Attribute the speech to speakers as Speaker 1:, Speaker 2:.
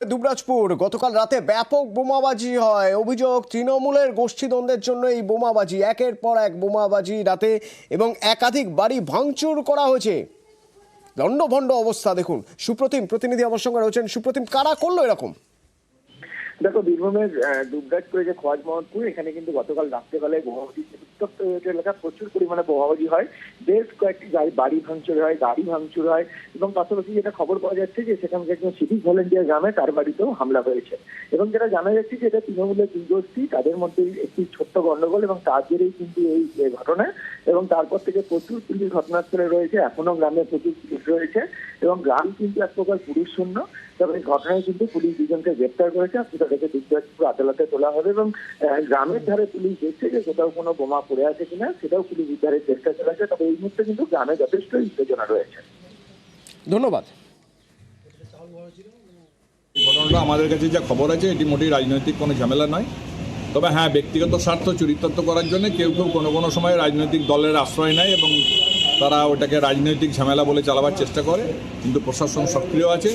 Speaker 1: দুবরাজপুর গতকাল রাতে ব্যাপক বোমাবাজি হয়। অভিযোগ তৃণমূলের গোষ্ঠীদ্বন্দ্বের জন্য এই বোমাবাজি, একের পর এক বোমাবাজি রাতে, এবং একাধিক বাড়ি ভাঙচুর করা হয়েছে। লণ্ডভণ্ড অবস্থা দেখুন। সুপ্রতিম প্রতিনিধি আমার সঙ্গে রয়েছেন। সুপ্রতিম, কারা করলো এরকম?
Speaker 2: দেখো, বীরভূমের দুবরাজপুরে যে খোয়াজ মোহাম্মদপুর, এখানে কিন্তু গতকাল রাত্রেবেলায় বোমাবাজি উত্তপ্ত এলাকা প্রচুর পরিমাণে বোমাবাজি হয়। বেশ কয়েকটি বাড়ি ভাঙচুর হয়, গাড়ি ভাঙচুর হয়, এবং পাশাপাশি যেটা খবর পাওয়া যাচ্ছে যে সেখানকার একজন সিভিক ভলেন্টিয়ার গ্রামে তার বাড়িতেও হামলা হয়েছে। এবং যেটা জানা যাচ্ছে যে এটা তৃণমূলের দুই গোষ্ঠী, তাদের মধ্যে একটি ছোট্ট গন্ডগোল, এবং তার জেরেই কিন্তু এই ঘটনা। এবং তারপর থেকে প্রচুর পুলিশ ঘটনাস্থলে রয়েছে, এখনো গ্রামে প্রচুর পুলিশ রয়েছে, এবং গ্রাম কিন্তু এক প্রকার পুলিশ শূন্য। তবে এই ঘটনায় কিন্তু পুলিশ দুজনকে গ্রেপ্তার করেছে, তাদেরকে দুবরাজপুর আদালতে তোলা হবে, এবং গ্রামের ধারে পুলিশ দেখছে যে কোথাও কোনো বোমা পড়ে আছে কিনা, সেটাও পুলিশ উদ্ধারের চেষ্টা চালাচ্ছে। তবে এই মুহূর্তে কিন্তু গ্রামে যথেষ্ট উত্তেজনা রয়েছে।
Speaker 1: ধন্যবাদ।
Speaker 3: ঘটনাটা আমাদের কাছে যা খবর আছে, এটি মোটেই রাজনৈতিক কোনো ঝামেলা নয়। তবে হ্যাঁ, ব্যক্তিগত স্বার্থ চরিতার্থ করার জন্য কেউ কেউ কোনো সময় রাজনৈতিক দলের আশ্রয় নেয় এবং তারা ওটাকে রাজনৈতিক ঝামেলা বলে চালাবার চেষ্টা করে, কিন্তু প্রশাসন সক্রিয় আছে।